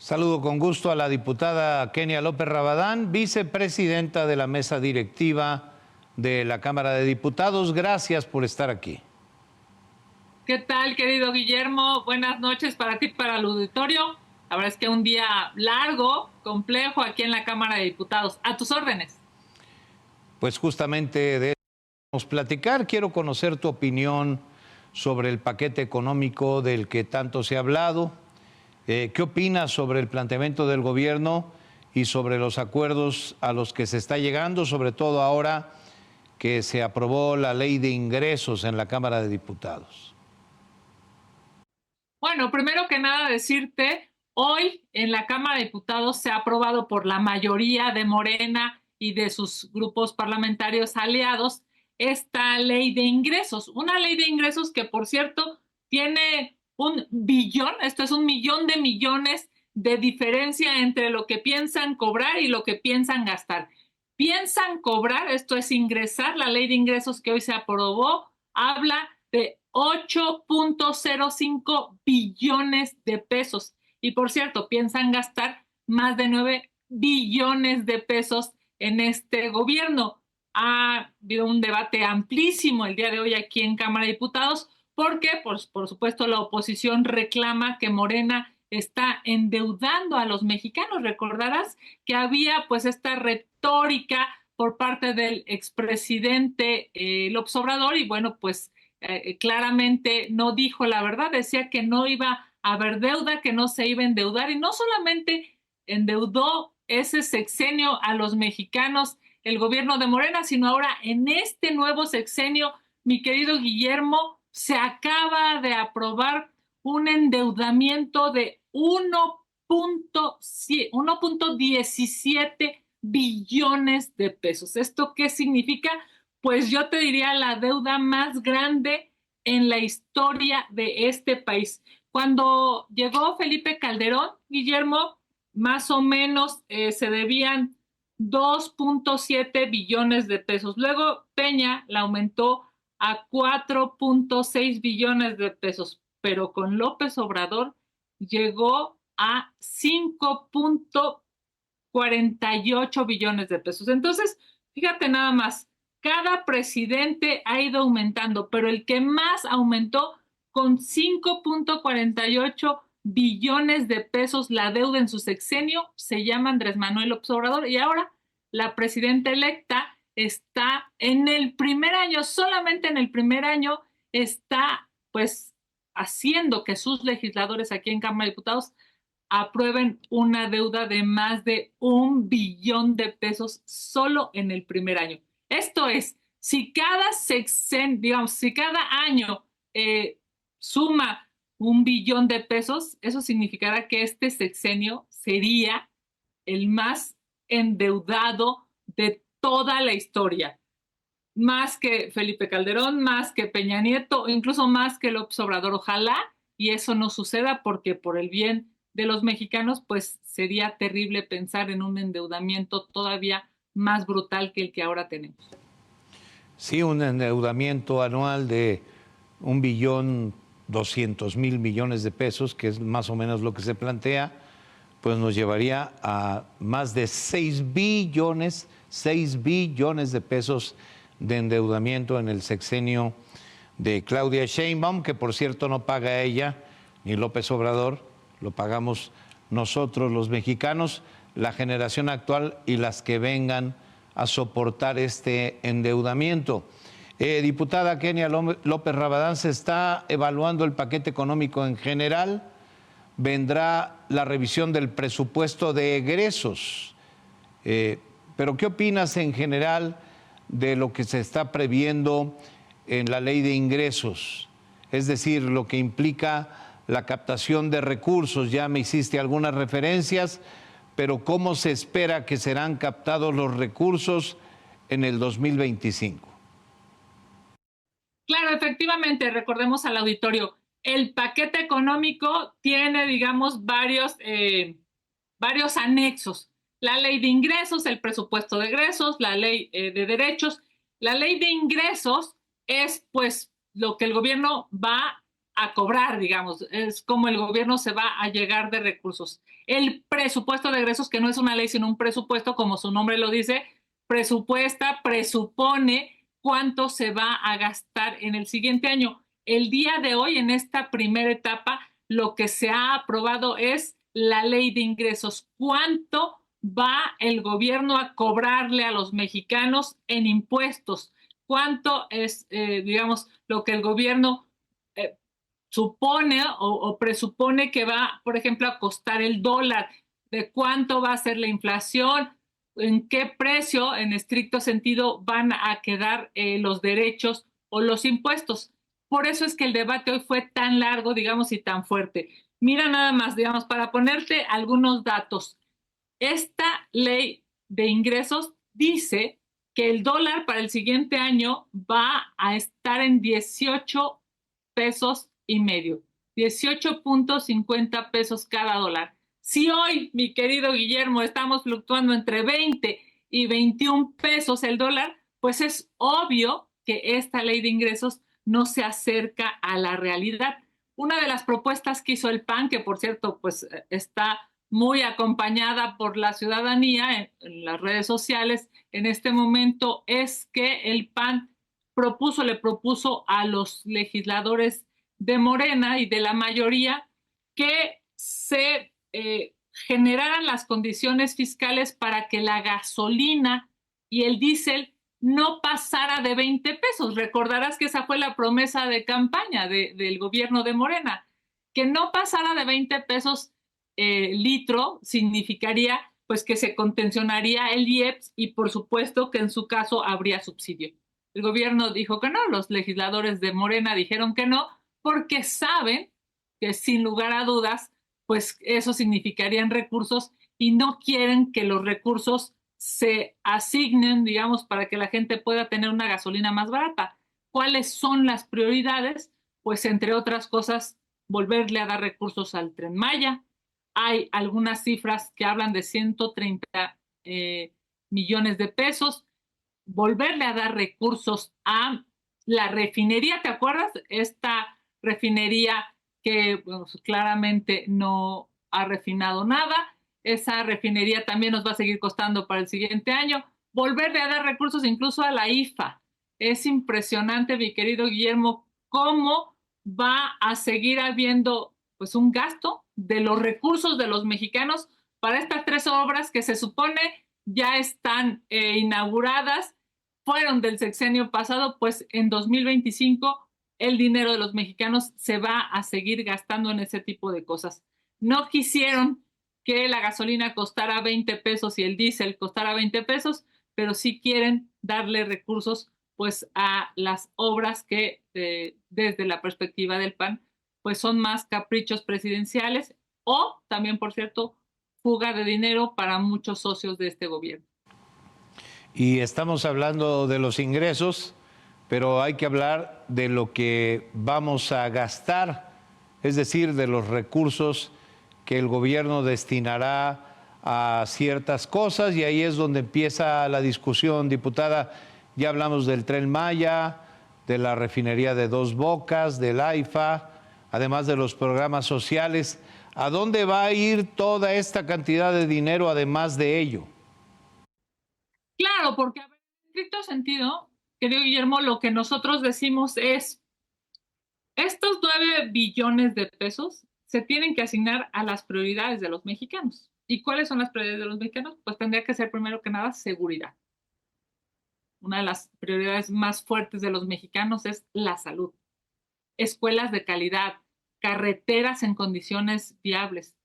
Saludo con gusto a la diputada Kenia López Rabadán, vicepresidenta de la mesa directiva de la Cámara de Diputados. Gracias por estar aquí. ¿Qué tal, querido Guillermo? Buenas noches para ti y para el auditorio. La verdad es que un día largo, complejo aquí en la Cámara de Diputados. A tus órdenes. Pues justamente de eso vamos a platicar. Quiero conocer tu opinión sobre el paquete económico del que tanto se ha hablado. ¿Qué opinas sobre el planteamiento del gobierno y sobre los acuerdos a los que se está llegando, sobre todo ahora que se aprobó la ley de ingresos en la Cámara de Diputados? Bueno, primero que nada decirte, hoy en la Cámara de Diputados se ha aprobado por la mayoría de Morena y de sus grupos parlamentarios aliados esta ley de ingresos. Una ley de ingresos que, por cierto, tiene un billón, esto es 1.000.000 de millones de diferencia entre lo que piensan cobrar y lo que piensan gastar. Piensan cobrar, esto es ingresar, la ley de ingresos que hoy se aprobó, habla de 8.05 billones de pesos. Y por cierto, piensan gastar más de 9 billones de pesos en este gobierno. Ha habido un debate amplísimo el día de hoy aquí en Cámara de Diputados porque, pues, por supuesto, la oposición reclama que Morena está endeudando a los mexicanos. Recordarás que había pues esta retórica por parte del expresidente López Obrador y bueno, pues claramente no dijo la verdad, decía que no iba a haber deuda, que no se iba a endeudar y no solamente endeudó ese sexenio a los mexicanos el gobierno de Morena, sino ahora en este nuevo sexenio, mi querido Guillermo, se acaba de aprobar un endeudamiento de 1.17 billones de pesos. ¿Esto qué significa? Pues yo te diría la deuda más grande en la historia de este país. Cuando llegó Felipe Calderón, Guillermo, más o menos se debían 2.7 billones de pesos. Luego Peña la aumentó a 4.6 billones de pesos, pero con López Obrador llegó a 5.48 billones de pesos. Entonces, fíjate nada más, cada presidente ha ido aumentando, pero el que más aumentó con 5.48 billones de pesos la deuda en su sexenio se llama Andrés Manuel López Obrador y ahora la presidenta electa está en el primer año, solamente en el primer año está pues haciendo que sus legisladores aquí en Cámara de Diputados aprueben una deuda de más de 1 billón de pesos solo en el primer año. Esto es, si cada digamos, si cada año suma 1 billón de pesos, eso significará que este sexenio sería el más endeudado de toda la historia. Más que Felipe Calderón, más que Peña Nieto, incluso más que López Obrador. Ojalá y eso no suceda porque por el bien de los mexicanos, pues sería terrible pensar en un endeudamiento todavía más brutal que el que ahora tenemos. Sí, un endeudamiento anual de 1.200.000.000.000 de pesos, que es más o menos lo que se plantea, pues nos llevaría a más de 6 billones de pesos de endeudamiento en el sexenio de Claudia Sheinbaum, que por cierto no paga ella ni López Obrador, lo pagamos nosotros los mexicanos, la generación actual y las que vengan a soportar este endeudamiento. Diputada Kenia López Rabadán, se está evaluando el paquete económico en general, vendrá la revisión del presupuesto de egresos, pero ¿qué opinas en general de lo que se está previendo en la ley de ingresos? Es decir, lo que implica la captación de recursos. Ya me hiciste algunas referencias, pero ¿cómo se espera que serán captados los recursos en el 2025? Claro, efectivamente, recordemos al auditorio, el paquete económico tiene, digamos, varios anexos. La ley de ingresos, el presupuesto de egresos, la ley de derechos. La ley de ingresos es, pues, lo que el gobierno va a cobrar, digamos, es como el gobierno se va a llegar de recursos. El presupuesto de egresos, que no es una ley, sino un presupuesto, como su nombre lo dice, presupuesta, presupone cuánto se va a gastar en el siguiente año. El día de hoy, en esta primera etapa, lo que se ha aprobado es la ley de ingresos. ¿Cuánto va el gobierno a cobrarle a los mexicanos en impuestos? ¿Cuánto es, digamos, lo que el gobierno supone o presupone que va, por ejemplo, a costar el dólar? ¿De cuánto va a ser la inflación? ¿En qué precio, en estricto sentido, van a quedar los derechos o los impuestos? Por eso es que el debate hoy fue tan largo, digamos, y tan fuerte. Mira nada más, digamos, para ponerte algunos datos. Esta ley de ingresos dice que el dólar para el siguiente año va a estar en 18 pesos y medio, 18.50 pesos cada dólar. Si hoy, mi querido Guillermo, estamos fluctuando entre 20 y 21 pesos el dólar, pues es obvio que esta ley de ingresos no se acerca a la realidad. Una de las propuestas que hizo el PAN, que por cierto, pues está muy acompañada por la ciudadanía en las redes sociales en este momento, es que el PAN le propuso a los legisladores de Morena y de la mayoría que se generaran las condiciones fiscales para que la gasolina y el diésel no pasara de 20 pesos. Recordarás que esa fue la promesa de campaña del gobierno de Morena, que no pasara de 20 pesos litro significaría pues que se contencionaría el IEPS y por supuesto que en su caso habría subsidio. El gobierno dijo que no, los legisladores de Morena dijeron que no, porque saben que sin lugar a dudas, pues eso significarían recursos y no quieren que los recursos se asignen, digamos, para que la gente pueda tener una gasolina más barata. ¿Cuáles son las prioridades? Pues entre otras cosas, volverle a dar recursos al Tren Maya. Hay algunas cifras que hablan de 130 millones de pesos. Volverle a dar recursos a la refinería, ¿te acuerdas? Esta refinería que bueno, claramente no ha refinado nada. Esa refinería también nos va a seguir costando para el siguiente año. Volverle a dar recursos incluso a la IFA. Es impresionante, mi querido Guillermo, cómo va a seguir habiendo pues un gasto de los recursos de los mexicanos para estas tres obras que se supone ya están inauguradas, fueron del sexenio pasado, pues en 2025 el dinero de los mexicanos se va a seguir gastando en ese tipo de cosas. No quisieron que la gasolina costara 20 pesos y el diésel costara 20 pesos, pero sí quieren darle recursos pues a las obras que desde la perspectiva del PAN pues son más caprichos presidenciales o también, por cierto, fuga de dinero para muchos socios de este gobierno. Y estamos hablando de los ingresos, pero hay que hablar de lo que vamos a gastar, es decir, de los recursos que el gobierno destinará a ciertas cosas, y ahí es donde empieza la discusión, diputada. Ya hablamos del Tren Maya, de la refinería de Dos Bocas, del AIFA, además de los programas sociales. ¿A dónde va a ir toda esta cantidad de dinero además de ello? Claro, porque en estricto sentido, querido Guillermo, lo que nosotros decimos es, estos 9 billones de pesos se tienen que asignar a las prioridades de los mexicanos. ¿Y cuáles son las prioridades de los mexicanos? Pues tendría que ser primero que nada seguridad. Una de las prioridades más fuertes de los mexicanos es la salud. Escuelas de calidad, carreteras en condiciones viables.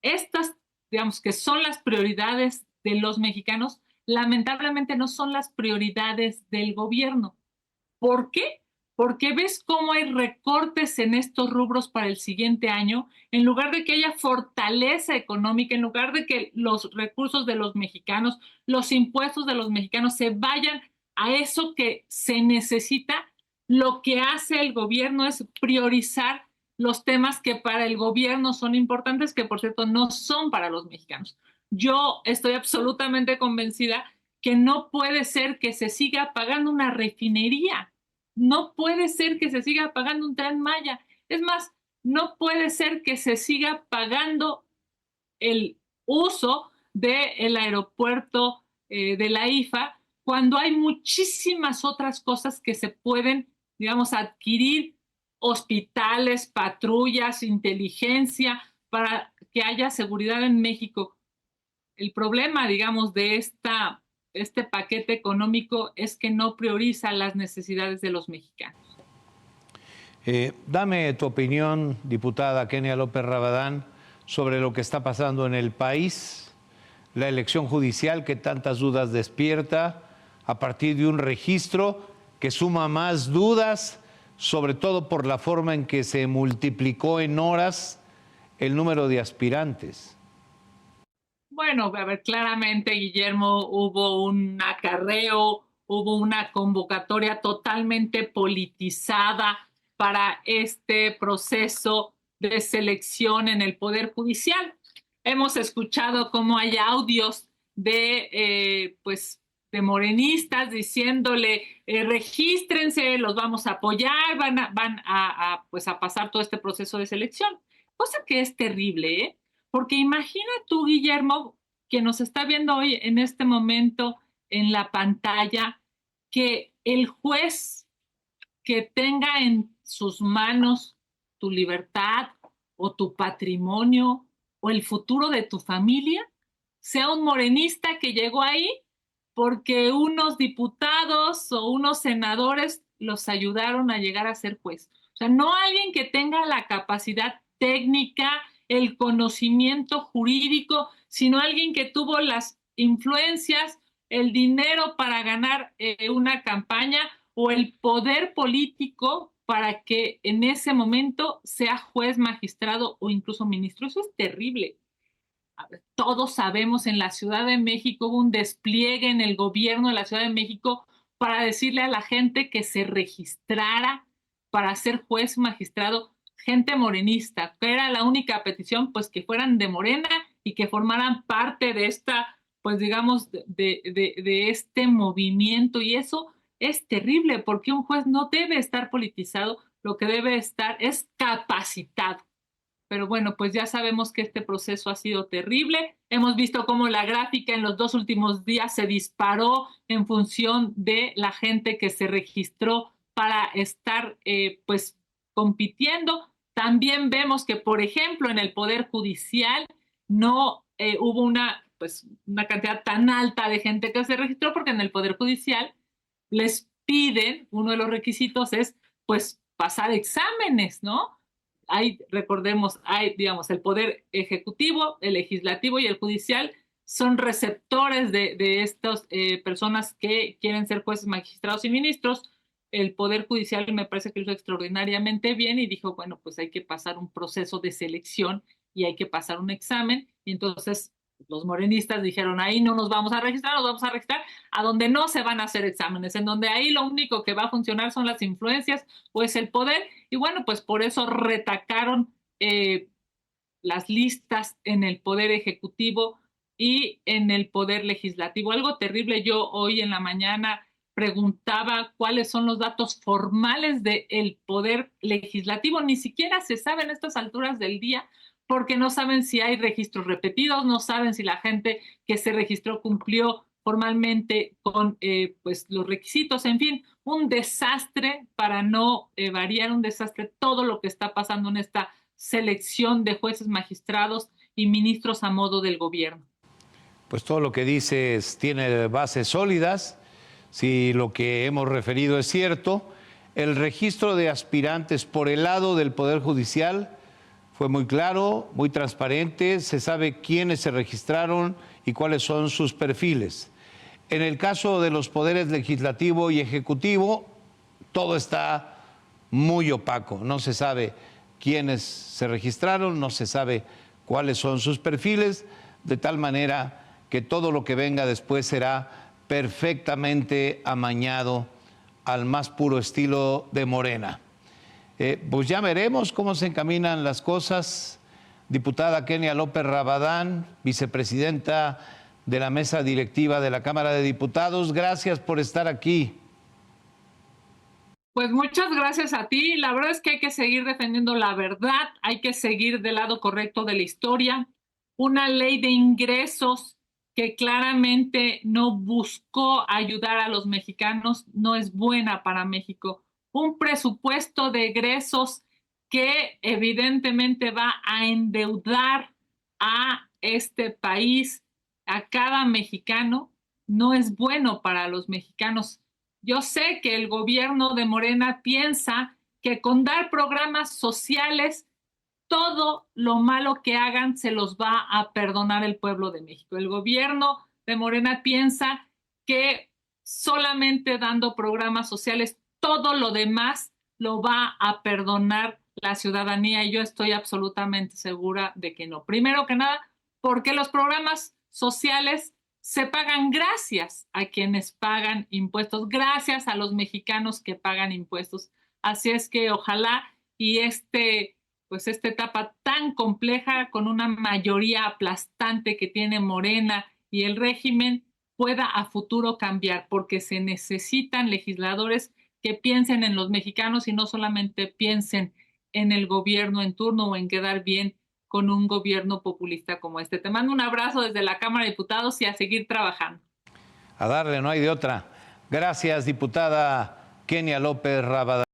Estas, digamos, que son las prioridades de los mexicanos, lamentablemente no son las prioridades del gobierno. ¿Por qué? Porque ves cómo hay recortes en estos rubros para el siguiente año, en lugar de que haya fortaleza económica, en lugar de que los recursos de los mexicanos, los impuestos de los mexicanos se vayan a eso que se necesita, lo que hace el gobierno es priorizar los temas que para el gobierno son importantes, que por cierto no son para los mexicanos. Yo estoy absolutamente convencida que no puede ser que se siga pagando una refinería. No puede ser que se siga pagando un Tren Maya. Es más, no puede ser que se siga pagando el uso del aeropuerto de la IFA cuando hay muchísimas otras cosas que se pueden, digamos, adquirir: hospitales, patrullas, inteligencia, para que haya seguridad en México. El problema, digamos, de este paquete económico es que no prioriza las necesidades de los mexicanos. Dame tu opinión, diputada Kenia López Rabadán, sobre lo que está pasando en el país, la elección judicial que tantas dudas despierta a partir de un registro que suma más dudas, sobre todo por la forma en que se multiplicó en horas el número de aspirantes. Bueno, a ver, claramente, Guillermo, hubo un acarreo, hubo una convocatoria totalmente politizada para este proceso de selección en el Poder Judicial. Hemos escuchado cómo hay audios pues, de morenistas diciéndole, regístrense, los vamos a apoyar, pues, a pasar todo este proceso de selección. Cosa que es terrible, ¿eh? Porque imagina tú, Guillermo, que nos está viendo hoy en este momento en la pantalla, que el juez que tenga en sus manos tu libertad o tu patrimonio o el futuro de tu familia sea un morenista que llegó ahí porque unos diputados o unos senadores los ayudaron a llegar a ser juez. O sea, no alguien que tenga la capacidad técnica, el conocimiento jurídico, sino alguien que tuvo las influencias, el dinero para ganar una campaña o el poder político para que en ese momento sea juez, magistrado o incluso ministro. Eso es terrible. Todos sabemos, en la Ciudad de México hubo un despliegue en el gobierno de la Ciudad de México para decirle a la gente que se registrara para ser juez, magistrado, gente morenista, que era la única petición, pues que fueran de Morena y que formaran parte de esta, pues digamos, de este movimiento. Y eso es terrible, porque un juez no debe estar politizado, lo que debe estar es capacitado. Pero bueno, pues ya sabemos que este proceso ha sido terrible. Hemos visto cómo la gráfica en los 2 últimos días se disparó en función de la gente que se registró para estar pues compitiendo. También vemos que, por ejemplo, en el Poder Judicial no hubo una cantidad tan alta de gente que se registró, porque en el Poder Judicial les piden, uno de los requisitos es pues pasar exámenes, ¿no? Recordemos, digamos, el Poder Ejecutivo, el Legislativo y el Judicial son receptores de estas personas que quieren ser jueces, magistrados y ministros. El Poder Judicial me parece que lo hizo extraordinariamente bien y dijo, bueno, pues hay que pasar un proceso de selección y hay que pasar un examen. Y entonces los morenistas dijeron, ahí no nos vamos a registrar, nos vamos a registrar a donde no se van a hacer exámenes, en donde ahí lo único que va a funcionar son las influencias o es el poder. Y bueno, pues por eso retacaron las listas en el Poder Ejecutivo y en el Poder Legislativo. Algo terrible. Yo hoy en la mañana preguntaba cuáles son los datos formales del Poder Legislativo. Ni siquiera se sabe en estas alturas del día, porque no saben si hay registros repetidos, no saben si la gente que se registró cumplió formalmente con pues los requisitos. En fin, un desastre, para no variar, un desastre todo lo que está pasando en esta selección de jueces, magistrados y ministros a modo del gobierno. Pues todo lo que dices tiene bases sólidas. Si lo que hemos referido es cierto, el registro de aspirantes por el lado del Poder Judicial fue muy claro, muy transparente, se sabe quiénes se registraron y cuáles son sus perfiles. En el caso de los poderes legislativo y ejecutivo, todo está muy opaco, no se sabe quiénes se registraron, no se sabe cuáles son sus perfiles, de tal manera que todo lo que venga después será perfectamente amañado al más puro estilo de Morena. Pues ya veremos cómo se encaminan las cosas. Diputada Kenia López Rabadán, vicepresidenta de la mesa directiva de la Cámara de Diputados, gracias por estar aquí. Pues muchas gracias a ti. La verdad es que hay que seguir defendiendo la verdad, hay que seguir del lado correcto de la historia. Una ley de ingresos que claramente no buscó ayudar a los mexicanos no es buena para México. Un presupuesto de egresos que evidentemente va a endeudar a este país, a cada mexicano, no es bueno para los mexicanos. Yo sé que el gobierno de Morena piensa que con dar programas sociales, todo lo malo que hagan se los va a perdonar el pueblo de México. El gobierno de Morena piensa que solamente dando programas sociales, todo lo demás lo va a perdonar la ciudadanía y yo estoy absolutamente segura de que no. Primero que nada, porque los programas sociales se pagan gracias a quienes pagan impuestos, gracias a los mexicanos que pagan impuestos. Así es que ojalá y pues esta etapa tan compleja con una mayoría aplastante que tiene Morena y el régimen pueda a futuro cambiar, porque se necesitan legisladores que piensen en los mexicanos y no solamente piensen en el gobierno en turno o en quedar bien con un gobierno populista como este. Te mando un abrazo desde la Cámara de Diputados y a seguir trabajando. A darle, no hay de otra. Gracias, diputada Kenia López Rabadán.